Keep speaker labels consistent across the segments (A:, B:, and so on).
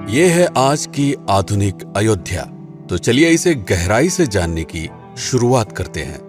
A: ये है आज की आधुनिक अयोध्या। तो चलिए इसे गहराई से जानने की शुरुआत करते हैं।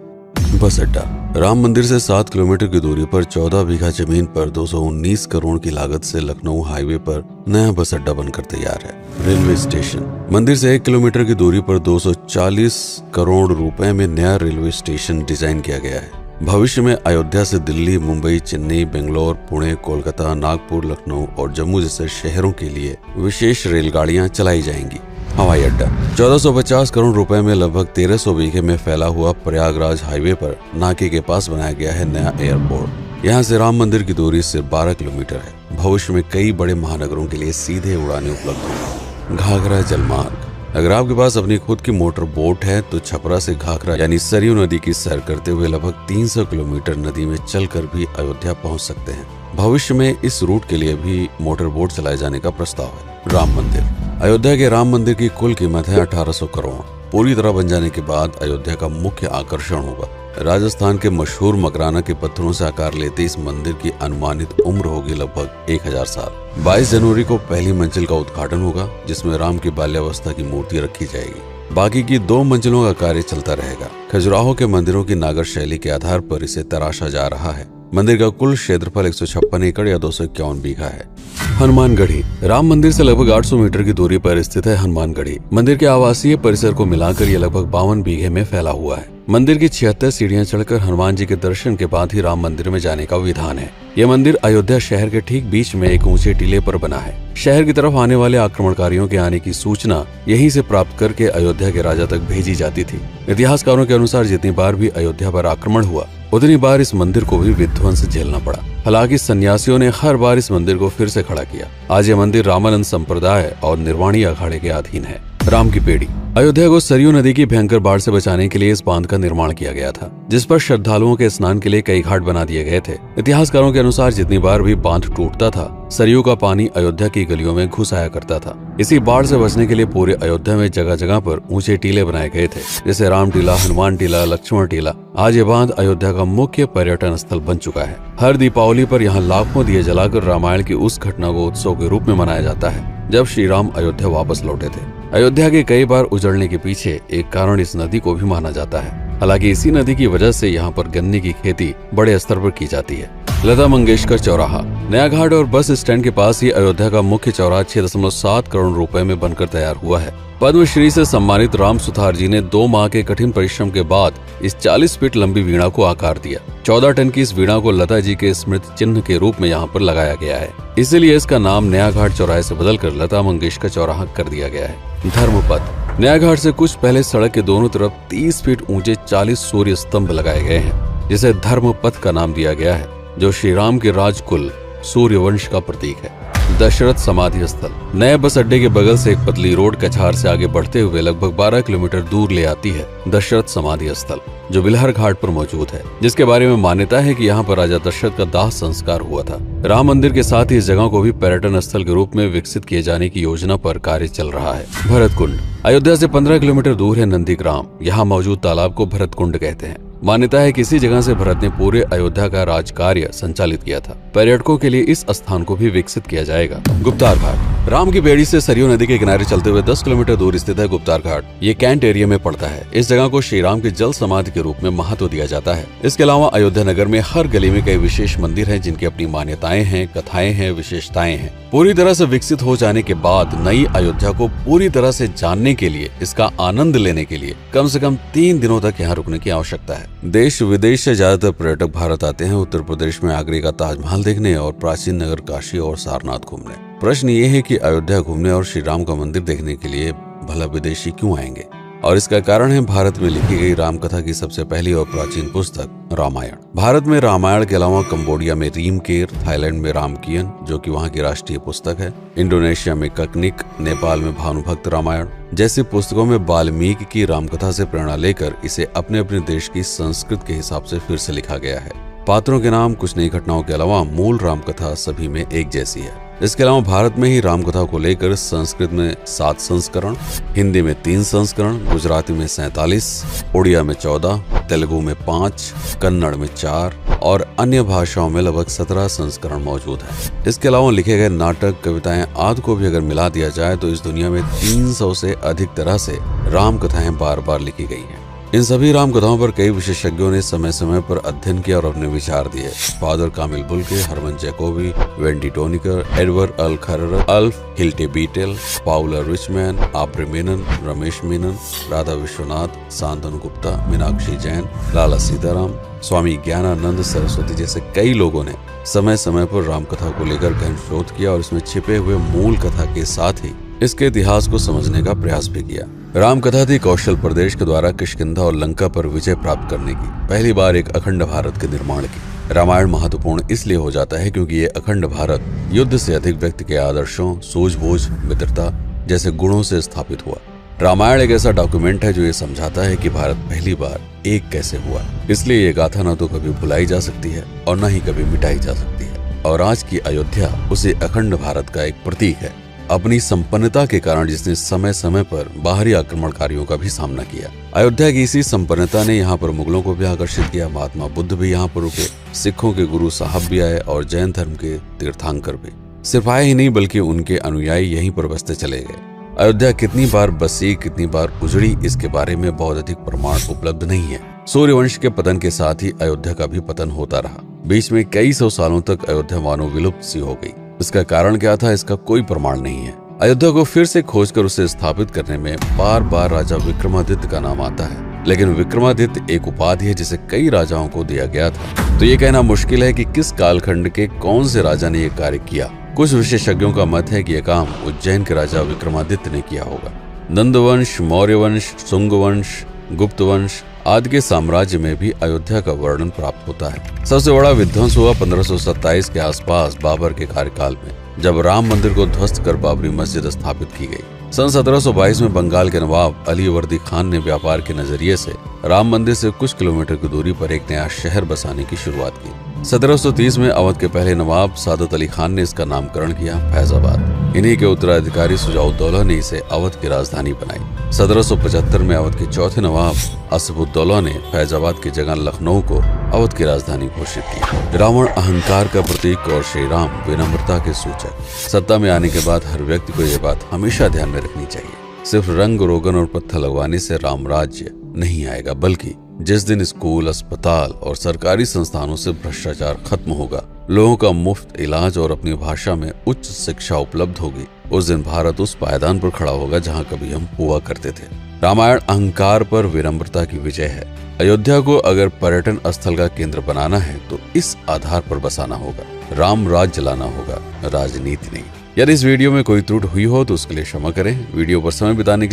A: बस अड्डा। राम मंदिर से 7 किलोमीटर की दूरी पर 14 बीघा जमीन पर 219 करोड़ की लागत से लखनऊ हाईवे पर नया बस अड्डा बनकर तैयार है। Railway station. मंदिर से 1 किलोमीटर की दूरी पर 240 करोड़ रुपए में नया रेलवे स्टेशन डिजाइन किया गया है। भविष्य में अयोध्या से दिल्ली, मुंबई, चेन्नई, बेंगलोर, पुणे, कोलकाता, नागपुर, लखनऊ और जम्मू जैसे शहरों के लिए विशेष रेलगाड़ियां चलाई जाएंगी। हवाई अड्डा। 1450 करोड़ रुपए में लगभग 1300 बीघे में फैला हुआ प्रयागराज हाईवे पर नाके के पास बनाया गया है नया एयरपोर्ट। यहाँ से राम मंदिर की दूरी सिर्फ 12 किलोमीटर है। भविष्य में कई बड़े महानगरों के लिए सीधे उड़ानें उपलब्ध होंगी। घाघरा जलमार्ग। अगर आपके पास अपनी खुद की मोटर बोट है तो छपरा से घाघरा यानी सरयू नदी की सैर करते हुए लगभग 300 किलोमीटर नदी में चलकर भी अयोध्या पहुंच सकते हैं। भविष्य में इस रूट के लिए भी मोटर बोट चलाए जाने का प्रस्ताव है। राम मंदिर। अयोध्या के राम मंदिर की कुल कीमत है 1800 करोड़। पूरी तरह बन जाने के बाद अयोध्या का मुख्य आकर्षण होगा। राजस्थान के मशहूर मकराना के पत्थरों से आकार लेते इस मंदिर की अनुमानित उम्र होगी लगभग 1000 साल। 22 जनवरी को पहली मंजिल का उद्घाटन होगा, जिसमें राम की बाल्यावस्था की मूर्ति रखी जाएगी। बाकी की 2 मंजिलों का कार्य चलता रहेगा। खजुराहो के मंदिरों की नागर शैली के आधार पर इसे तराशा जा रहा है। मंदिर का कुल क्षेत्रफल 156 एकड़ या 251 बीघा है। हनुमानगढ़ी। राम मंदिर से लगभग 800 मीटर की दूरी पर स्थित है हनुमानगढ़ी। मंदिर के आवासीय परिसर को मिलाकर यह लगभग 52 बीघे में फैला हुआ है। मंदिर की 76 सीढ़ियां चढ़कर हनुमान जी के दर्शन के बाद ही राम मंदिर में जाने का विधान है। यह मंदिर अयोध्या शहर के ठीक बीच में एक ऊंचे टीले पर बना है। शहर की तरफ आने वाले आक्रमणकारियों के आने की सूचना यहीं से प्राप्त करके अयोध्या के राजा तक भेजी जाती थी। इतिहासकारों के अनुसार जितनी बार भी अयोध्या पर आक्रमण हुआ उतनी बार इस मंदिर को भी विध्वंस झेलना पड़ा। हालांकि सन्यासियों ने हर बार इस मंदिर को फिर से खड़ा किया। आज यह मंदिर रामानंद संप्रदाय और निर्वाणी अखाड़े के अधीन है। राम की पेड़ी। अयोध्या को सरयू नदी की भयंकर बाढ़ से बचाने के लिए इस बांध का निर्माण किया गया था, जिस पर श्रद्धालुओं के स्नान के लिए कई घाट बना दिए गए थे। इतिहासकारों के अनुसार जितनी बार भी बांध टूटता था, सरयू का पानी अयोध्या की गलियों में घुस आया करता था। इसी बाढ़ से बचने के लिए पूरे अयोध्या में जगह जगह पर ऊंचे टीले बनाए गए थे, जैसे राम टीला, हनुमान टीला, लक्ष्मण टीला। आज ये बांध अयोध्या का मुख्य पर्यटन स्थल बन चुका है। हर दीपावली पर यहाँ लाखों दिए जलाकर रामायण की उस घटना को उत्सव के रूप में मनाया जाता है जब श्री राम अयोध्या वापस लौटे थे। अयोध्या के कई बार उजड़ने के पीछे एक कारण इस नदी को भी माना जाता है। हालांकि इसी नदी की वजह से यहाँ पर गन्ने की खेती बड़े स्तर पर की जाती है। लता मंगेशकर चौराहा। नया घाट और बस स्टैंड के पास ही अयोध्या का मुख्य चौराहा 6.7 करोड़ रुपए में बनकर तैयार हुआ है। पद्मश्री से सम्मानित राम सुथार जी ने 2 माह के कठिन परिश्रम के बाद इस 40 फीट लंबी वीणा को आकार दिया। 14 टन की इस वीणा को लता जी के स्मृति चिन्ह के रूप में यहाँ पर लगाया गया है। इसीलिए इसका नाम नया घाट चौराहे से बदलकर लता मंगेशकर चौराहा कर दिया गया है। धर्मपथ। नया घाट से कुछ पहले सड़क के दोनों तरफ 30 फीट ऊंचे 40 सूर्य स्तंभ लगाए गए हैं, जिसे धर्मपथ का नाम दिया गया है, जो श्री राम के राजकुल सूर्यवंश का प्रतीक है। दशरथ समाधि स्थल। नए बस अड्डे के बगल से एक पतली रोड कछार से आगे बढ़ते हुए लगभग 12 किलोमीटर दूर ले आती है दशरथ समाधि स्थल, जो बिलहर घाट पर मौजूद है, जिसके बारे में मान्यता है कि यहाँ पर राजा दशरथ का दाह संस्कार हुआ था। राम मंदिर के साथ ही इस जगह को भी पर्यटन स्थल के रूप में विकसित किए जाने की योजना पर कार्य चल रहा है। भरत कुंड। अयोध्या से 15 किलोमीटर दूर है नंदीग्राम। यहाँ मौजूद तालाब को भरत कुंड कहते हैं। मान्यता है कि इसी जगह से भरत ने पूरे अयोध्या का राज कार्य संचालित किया था। पर्यटकों के लिए इस स्थान को भी विकसित किया जाएगा। गुप्तार घाट। राम की बेड़ी से सरयू नदी के किनारे चलते हुए 10 किलोमीटर दूर स्थित है गुप्तार घाट। ये कैंट एरिया में पड़ता है। इस जगह को श्री राम के जल समाधि के रूप में महत्व दिया जाता है। इसके अलावा अयोध्या नगर में हर गली में कई विशेष मंदिर हैं, जिनकी अपनी मान्यताएं हैं, कथाएं हैं, विशेषताएं हैं। पूरी तरह से विकसित हो जाने के बाद नई अयोध्या को पूरी तरह से जानने के लिए, इसका आनंद लेने के लिए कम से कम 3 दिनों तक यहाँ रुकने की आवश्यकता है। देश विदेश से ज्यादातर पर्यटक भारत आते हैं उत्तर प्रदेश में आगरे का ताजमहल देखने और प्राचीन नगर काशी और सारनाथ घूमने। प्रश्न ये है कि अयोध्या घूमने और श्री राम का मंदिर देखने के लिए भला विदेशी क्यों आएंगे? और इसका कारण है भारत में लिखी गई राम कथा की सबसे पहली और प्राचीन पुस्तक रामायण। भारत में रामायण के अलावा कंबोडिया में रीमकेर, थाईलैंड में रामकियन जो कि वहाँ की राष्ट्रीय पुस्तक है, इंडोनेशिया में ककनिक, नेपाल में भानुभक्त रामायण जैसी पुस्तकों में वाल्मीकि की रामकथा से प्रेरणा लेकर इसे अपने अपने देश की संस्कृत के हिसाब से फिर से लिखा गया है। पात्रों के नाम कुछ नई घटनाओं के अलावा मूल राम कथा सभी में एक जैसी है। इसके अलावा भारत में ही राम कथा को लेकर संस्कृत में 7 संस्करण, हिंदी में 3 संस्करण, गुजराती में 47, उड़िया में 14, तेलुगु में 5, कन्नड़ में 4 और अन्य भाषाओं में लगभग 17 संस्करण मौजूद है। इसके अलावा लिखे गए नाटक, कविताएं आदि को भी अगर मिला दिया जाए तो इस दुनिया में 300 से अधिक तरह से राम कथाएं बार बार लिखी गई हैं। इन सभी राम कथाओं पर कई विशेषज्ञों ने समय समय पर अध्ययन किया और अपने विचार दिए। Father Camille Bulcke, Hermann Jacobi, Wendy Doniger, Edward अल खरर, Alf Hiltebeitel, Paula Richman, Aubrey Menen, Ramesh Menon, Radha Vishwanath, Shantanu Gupta, Meenakshi Jain, Lala Sitaram, Swami Gyananand Saraswati जैसे कई लोगों ने समय समय पर राम कथा को लेकर गहन शोध किया और इसमें छिपे हुए मूल कथा के साथ ही इसके इतिहास को समझने का प्रयास भी किया। राम कथा थी कौशल प्रदेश के द्वारा किष्किंधा और लंका पर विजय प्राप्त करने की पहली बार एक अखंड भारत के निर्माण की। रामायण महत्वपूर्ण इसलिए हो जाता है क्योंकि ये अखंड भारत युद्ध से अधिक व्यक्ति के आदर्शों, सूझबूझ, मित्रता जैसे गुणों से स्थापित हुआ। रामायण एक ऐसा डॉक्यूमेंट है जो ये समझाता है कि भारत पहली बार एक कैसे हुआ। इसलिए ये गाथा न तो कभी भुलाई जा सकती है और न ही कभी मिटाई जा सकती है। और आज की अयोध्या उसे अखंड भारत का एक प्रतीक है, अपनी संपन्नता के कारण जिसने समय समय पर बाहरी आक्रमणकारियों का भी सामना किया। अयोध्या की इसी संपन्नता ने यहाँ पर मुगलों को भी आकर्षित किया। महात्मा बुद्ध भी यहाँ पर रुके, सिखों के गुरु साहब भी आए और जैन धर्म के तीर्थंकर भी। सिर्फ आए ही नहीं बल्कि उनके अनुयायी यहीं पर बसते चले गए। अयोध्या कितनी बार बसी, कितनी बार उजड़ी, इसके बारे में बहुत अधिक प्रमाण उपलब्ध नहीं है। सूर्यवंश के पतन के साथ ही अयोध्या का भी पतन होता रहा। बीच में कई सौ सालों तक अयोध्या मानो विलुप्त सी हो गई। इसका कारण क्या था, इसका कोई प्रमाण नहीं है। अयोध्या को फिर से खोजकर उसे स्थापित करने में बार बार राजा विक्रमादित्य का नाम आता है, लेकिन विक्रमादित्य एक उपाधि है जिसे कई राजाओं को दिया गया था। तो ये कहना मुश्किल है कि किस कालखंड के कौन से राजा ने यह कार्य किया। कुछ विशेषज्ञों का मत है कि यह काम उज्जैन के राजा विक्रमादित्य ने किया होगा। नंदवंश, मौर्य वंश, शुंग वंश, गुप्त वंश आदि के साम्राज्य में भी अयोध्या का वर्णन प्राप्त होता है। सबसे बड़ा विध्वंस हुआ 1527 के आसपास बाबर के कार्यकाल में, जब राम मंदिर को ध्वस्त कर बाबरी मस्जिद स्थापित की गई। सन 1722 में बंगाल के नवाब अलीवर्दी खान ने व्यापार के नजरिए से राम मंदिर से कुछ किलोमीटर की दूरी पर एक नया शहर बसाने की शुरुआत की। 1730 में अवध के पहले नवाब सादत अली खान ने इसका नामकरण किया फैजाबाद। इन्हीं के उत्तराधिकारी सुजाउद्दौला ने इसे अवध की राजधानी बनाई। 1775 में अवध के चौथे नवाब असफुद्दौला ने फैजाबाद की जगह लखनऊ को अवध की राजधानी घोषित की। रावण अहंकार का प्रतीक और श्री राम विनम्रता के सूचक। सत्ता में आने के बाद हर व्यक्ति को यह बात हमेशा ध्यान में रखनी चाहिए, सिर्फ रंग रोगन और पत्थर लगवाने से राम राज्य नहीं आएगा, बल्कि जिस दिन स्कूल, अस्पताल और सरकारी संस्थानों से भ्रष्टाचार खत्म होगा, लोगों का मुफ्त इलाज और अपनी भाषा में उच्च शिक्षा उपलब्ध होगी, उस दिन भारत उस पायदान पर खड़ा होगा जहां कभी हम हुआ करते थे। रामायण अहंकार पर विनम्रता की विजय है। अयोध्या को अगर पर्यटन स्थल का केंद्र बनाना है तो इस आधार पर बसाना होगा, राम राज्य लाना होगा, राजनीति नहीं। यदि इस वीडियो में कोई त्रुटि हुई हो तो उसके लिए क्षमा करें। वीडियो पर समय बिताने के लिए